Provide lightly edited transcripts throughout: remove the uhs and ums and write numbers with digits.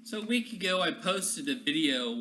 So a week ago, I posted a video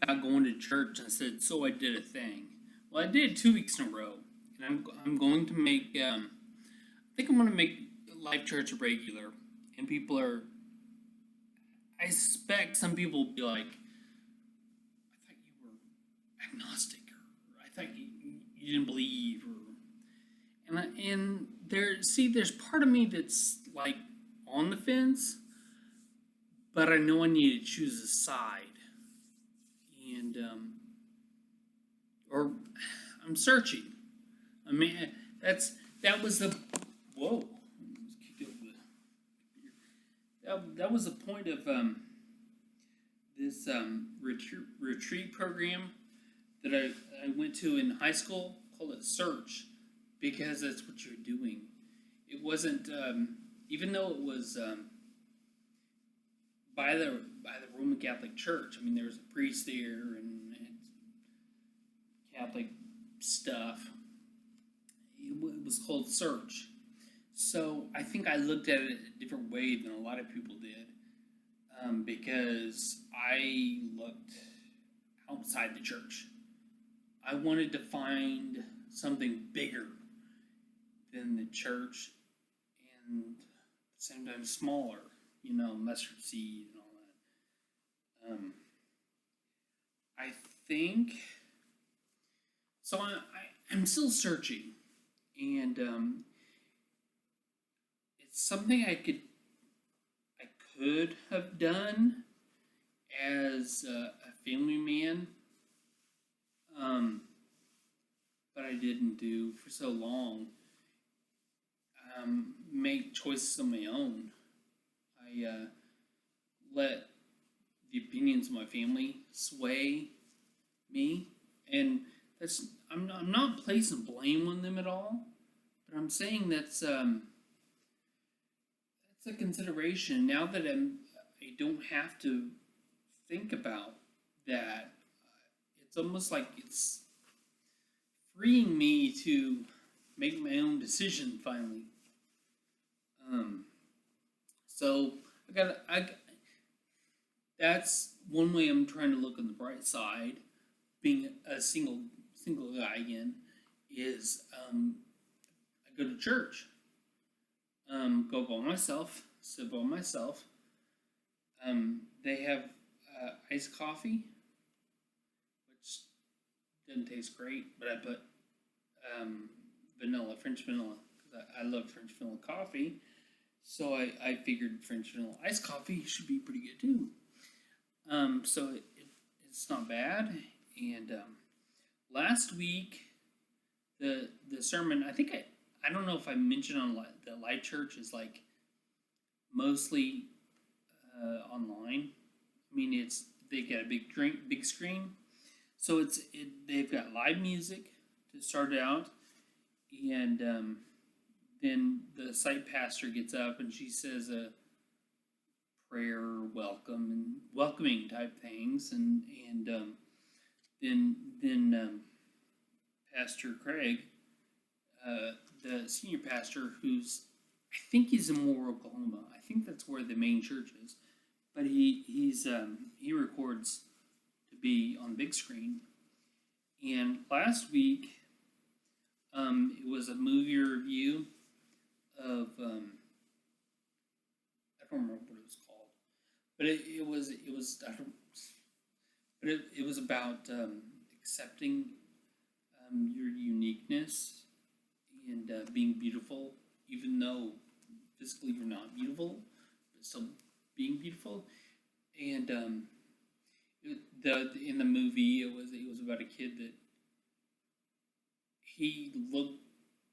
about going to church. I said, "So I did a thing." Well, I did it 2 weeks in a row, and I'm going to make. I think I'm going to make Life Church a regular, and people are. I suspect some people will be like, "I thought you were agnostic," or "I thought you didn't believe," and there's part of me that's like on the fence, but I know I need to choose a side, and or I'm searching. I mean, that was the whoa. That was the point of this retreat program that I went to in high school. Called it Search, because that's what you're doing. It wasn't even though it was by the Roman Catholic Church. I mean, there was a priest there and Catholic stuff. It was called Search. So I think I looked at it a different way than a lot of people did, because I looked outside the church. I wanted to find something bigger than the church and sometimes smaller, mustard seed and all that. I think so. I'm still searching, and it's something I could have done as a family man, but I didn't do for so long. Make choices on my own. I let the opinions of my family sway me, and I'm not placing blame on them at all, but I'm saying that's a consideration now that I don't have to think about that. It's almost like it's freeing me to make my own decision finally. So I that's one way I'm trying to look on the bright side. Being a single guy again is I go to church, go by myself, sit by myself. They have iced coffee, which didn't taste great, but I put French vanilla, because I love French vanilla coffee. So I figured French vanilla iced coffee should be pretty good too. So it's not bad. And last week, the sermon, I don't know if I mentioned on the Light Church is like mostly online. I mean, they got a big screen, so they've got live music to start out, and then the site pastor gets up and she says a prayer, welcoming type things, and then Pastor Craig, the senior pastor, I think he's in Moore, Oklahoma. I think that's where the main church is, but he records to be on the big screen. And last week, it was a movie review of I don't remember what it was called, but it was I don't, but it was about accepting your uniqueness and being beautiful, even though physically you're not beautiful, but still being beautiful. And in the movie, it was about a kid that he looked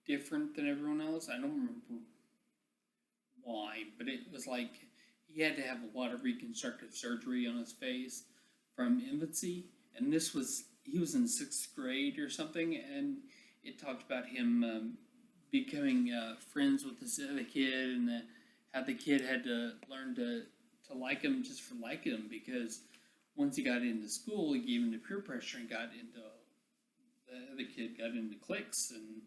different than everyone else. I don't remember why, but it was like he had to have a lot of reconstructive surgery on his face from infancy, and he was in 6th grade or something, and it talked about him becoming friends with this other kid, and how the kid had to learn to like him just for liking him, because once he got into school, he gave into peer pressure and the other kid got into cliques, and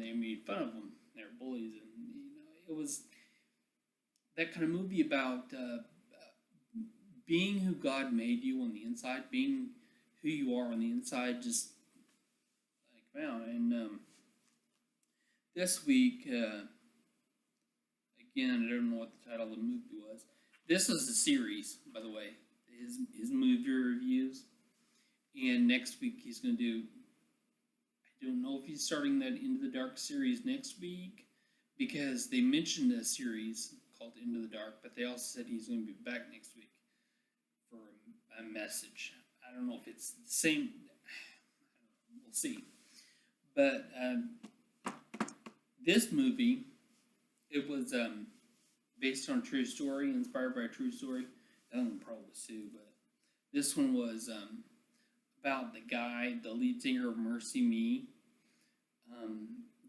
they made fun of him. They were bullies, and that kind of movie about being who God made you on the inside, being who you are on the inside, just like wow. And this week, again, I don't know what the title of the movie was. This is a series, by the way, his movie reviews. And next week he's going to do. I don't know if he's starting that Into the Dark series next week because they mentioned a series called Into the Dark, but they also said he's going to be back next week for a message. I don't know if it's the same. We'll see. But this movie, it was based on a true story, inspired by a true story. That one probably was too, but this one was about the guy, the lead singer of Mercy Me.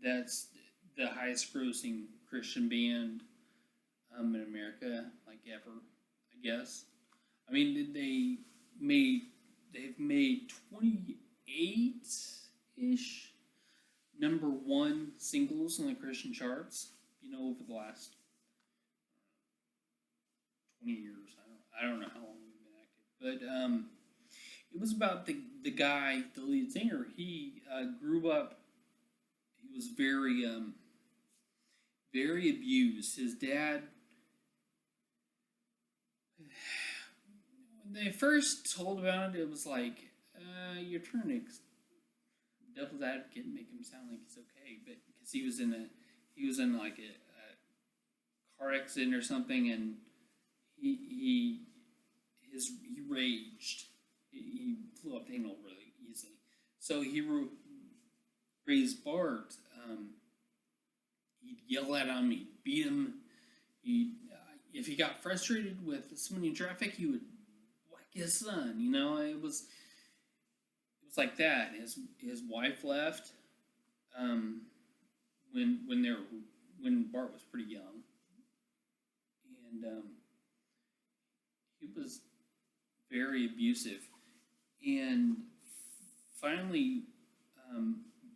That's the highest grossing Christian band in America, like ever, I guess. I mean, they've made 28-ish number one singles on the Christian charts, over the last 20 years. I don't know how long we've been active, but it was about the guy, the lead singer. He grew up. He was very abused. His dad. When they first told about it, it was like you're trying to devil's advocate and make him sound like he's okay, but because he was in like a car accident or something, and he raged. He flew up the handle really easily. So he raised Bart. He'd yell at him. He'd beat him. If he got frustrated with somebody in traffic, he would whack his son. It was like that. His wife left when Bart was pretty young, and he was very abusive. And finally,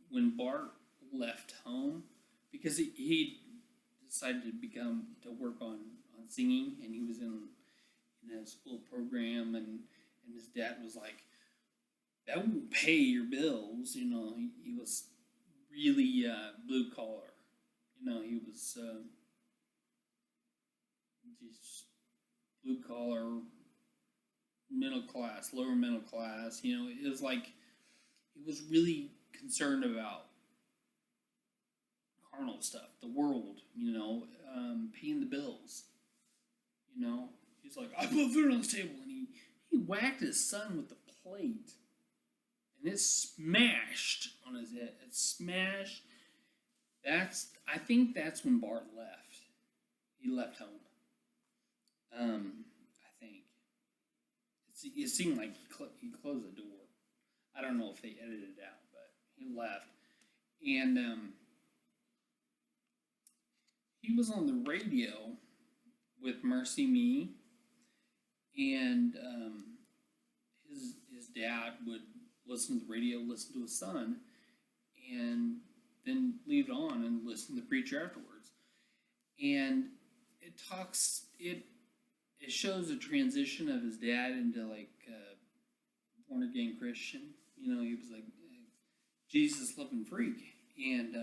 when Bart left home, because he decided to work on singing, and he was in a school program, and his dad was like, that won't pay your bills. He was really blue collar. He was just blue collar, middle class, lower middle class. It was like he was really concerned about carnal stuff, the world. Paying the bills. He's like, I put food on this table, and he whacked his son with the plate, and it smashed on his head. It smashed. I think that's when Bart left. He left home. I think it seemed like he closed the door. I don't know if they edited it out, but he left, and he was on the radio with Mercy Me, and his dad would listen to the radio, listen to his son, and then leave it on and listen to the preacher afterwards. And it shows a transition of his dad into like born again Christian. He was like Jesus loving freak, and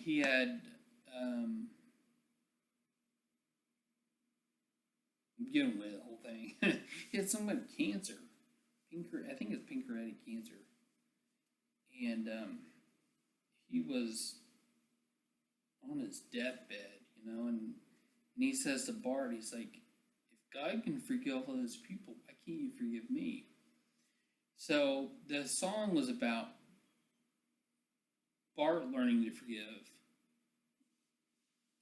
he had I'm getting away the whole thing. He had some kind of cancer. I think it's pancreatic cancer. And he was on his deathbed, and he says to Bart, he's like, if God can forgive all those people, why can't you forgive me? So the song was about Bart learning to forgive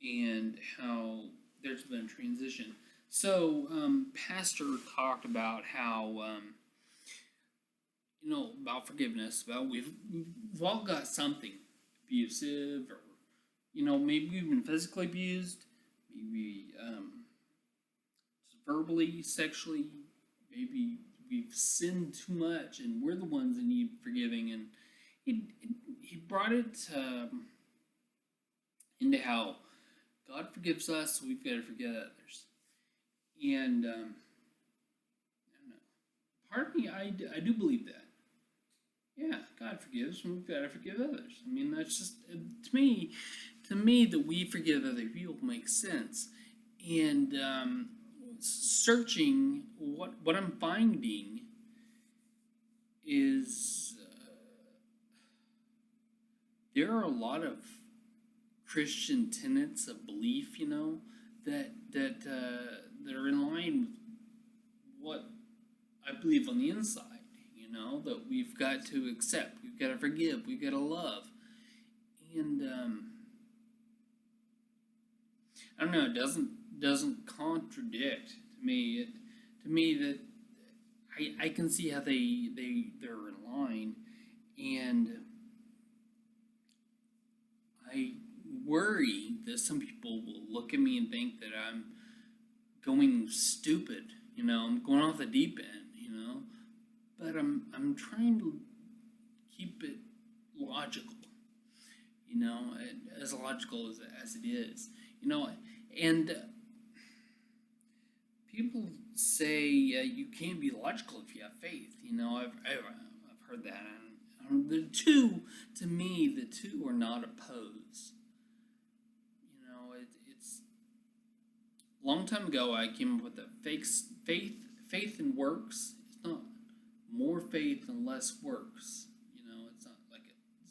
and how there's been a transition. So Pastor talked about how about forgiveness, about we've all got something abusive, or maybe we've been physically abused, maybe just verbally, sexually, maybe we've sinned too much and we're the ones that need forgiving. And he brought it into how God forgives us, so we've got to forgive others. And I don't know. Part of me, I do believe that. Yeah, God forgives, and we've got to forgive others. I mean, that's just to me, that we forgive other people makes sense. And searching what I'm finding is there are a lot of Christian tenets of belief, that are in line with what I believe on the inside. That we've got to accept, we've got to forgive, we've got to love, and I don't know. It doesn't contradict to me. To me that I can see how they're in line, and I worry that some people will look at me and think that I'm going stupid. I'm going off the deep end. But I'm trying to keep it logical. As logical as it is. And people say you can't be logical if you have faith. I've heard that, and the two, to me, the two are not opposed. It's a long time ago I came up with the faith and works. It's not more faith and less works. It's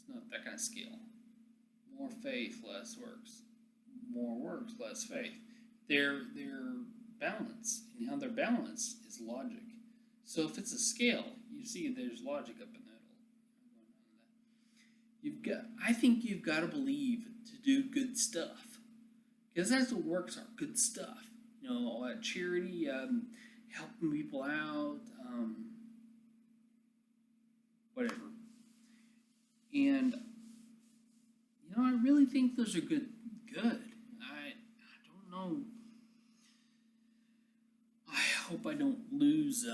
not that kind of scale. More faith, less works. More works, less faith. They're balanced, and how they're balanced is logic. So if it's a scale, you see there's logic up in that. I think you've got to believe to do good stuff, because that's what works are, good stuff. Charity, helping people out, whatever. And I really think those are good. I don't know. I hope I don't lose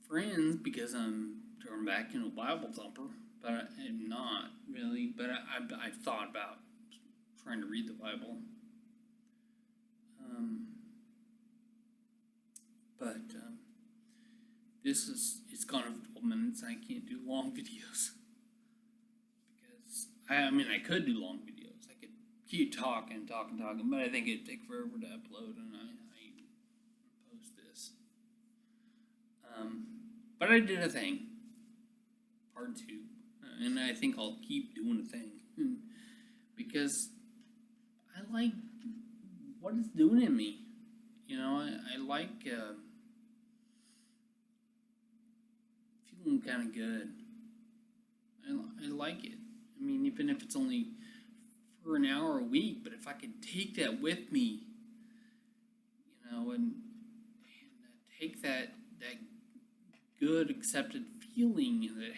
friends because I'm turned back into a Bible thumper, but I'm not really. But I've thought about trying to read the Bible. But it's gone over 12 minutes. I can't do long videos because I could do long videos. I could keep talking, but I think it'd take forever to upload, and I post this. But I did a thing, part 2, and I think I'll keep doing a thing because I like what it's doing in me. I like feeling kind of good. I like it. I mean, even if it's only for an hour a week, but if I could take that with me, and take that good accepted feeling and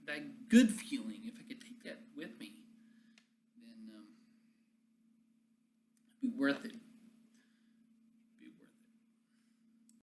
that good feeling, if I could take that with me, then it'd be worth it.